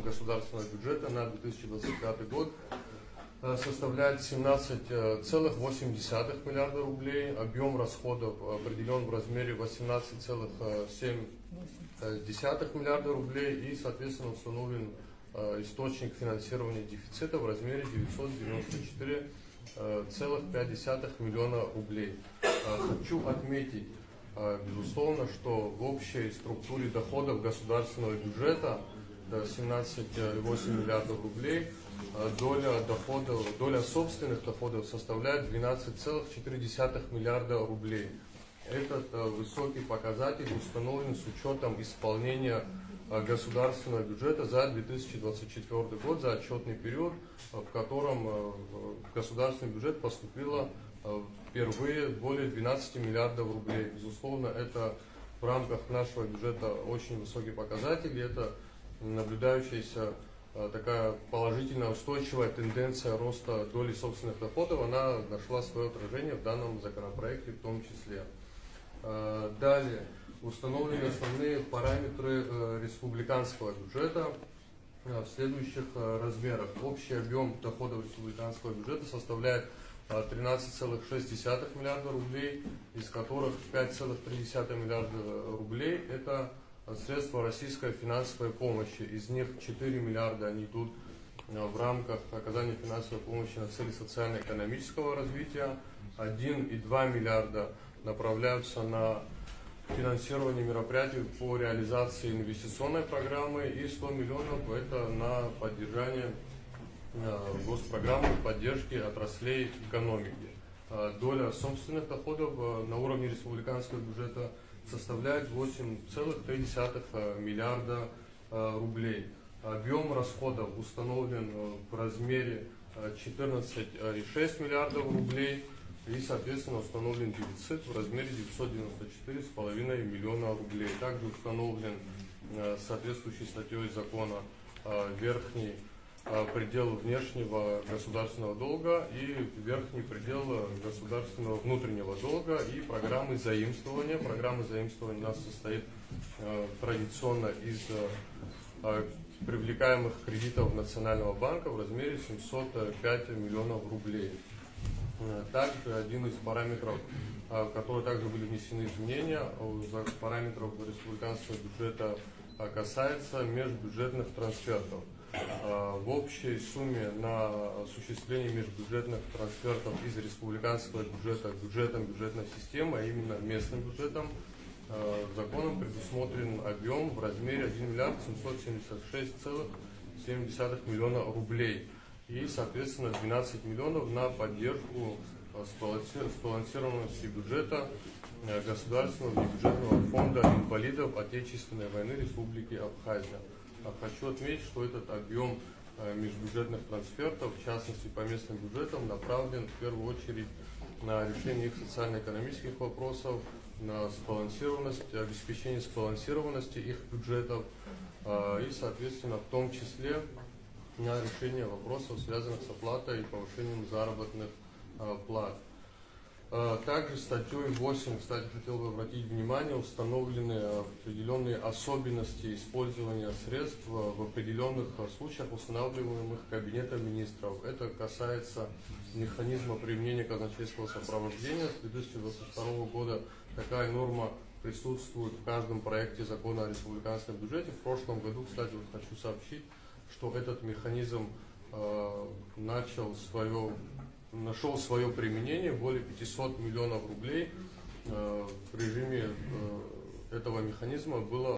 государственного бюджета на 2025 год составляет 17,8 миллиарда рублей. Объем расходов определен в размере 18,7 миллиарда рублей и, соответственно, установлен источник финансирования дефицита в размере 994,5 миллиона рублей. Хочу отметить, безусловно, что в общей структуре доходов государственного бюджета 17,8 миллиардов рублей доля собственных доходов составляет 12,4 миллиарда рублей. Этот высокий показатель установлен с учетом исполнения государственного бюджета за 2024 год, за отчетный период, в котором в государственный бюджет поступило впервые более 12 миллиардов рублей. Безусловно, это в рамках нашего бюджета очень высокий показатель, и это наблюдающаяся такая положительная устойчивая тенденция роста доли собственных доходов, она нашла свое отражение в данном законопроекте в том числе. Далее установлены основные параметры республиканского бюджета в следующих размерах. Общий объем доходов республиканского бюджета составляет 13,6 миллиарда рублей, из которых 5,3 миллиарда рублей это средства российской финансовой помощи. Из них 4 миллиарда они идут в рамках оказания финансовой помощи на цели социально-экономического развития, 1,2 миллиарда направляются на финансирование мероприятий по реализации инвестиционной программы, и 100 миллионов это на поддержание госпрограммы поддержки отраслей экономики. Доля собственных доходов на уровне республиканского бюджета составляет 8,3 миллиарда рублей. Объем расходов установлен в размере 14,6 миллиардов рублей и, соответственно, установлен дефицит в размере 994,5 миллиона рублей. Также установлен соответствующей статьей закона верхний предел внешнего государственного долга и верхний предел государственного внутреннего долга и программы заимствования. Программа заимствования у нас состоит традиционно из привлекаемых кредитов Национального банка в размере 705 миллионов рублей. Также один из параметров, в которые также были внесены изменения, параметров республиканского бюджета касается межбюджетных трансфертов. В общей сумме на осуществление межбюджетных трансфертов из республиканского бюджета к бюджетам бюджетной системы, а именно местным бюджетам, законом предусмотрен объем в размере 1 миллиард 776,7 миллиона рублей и, соответственно, 12 миллионов на поддержку сбалансированности бюджета Государственного бюджетного фонда инвалидов Отечественной войны Республики Абхазия. Хочу отметить, что этот объем межбюджетных трансфертов, в частности по местным бюджетам, направлен в первую очередь на решение их социально-экономических вопросов, на сбалансированность, обеспечение сбалансированности их бюджетов и, соответственно, в том числе на решение вопросов, связанных с оплатой и повышением заработных плат. Также статьей 8, кстати, хотел бы обратить внимание, установлены определенные особенности использования средств в определенных случаях, устанавливаемых Кабинетом министров. Это касается механизма применения казначейского сопровождения. С 2022 года такая норма присутствует в каждом проекте закона о республиканском бюджете. В прошлом году, кстати, хочу сообщить, что этот механизм нашел свое применение. Более 500 миллионов рублей в режиме этого механизма было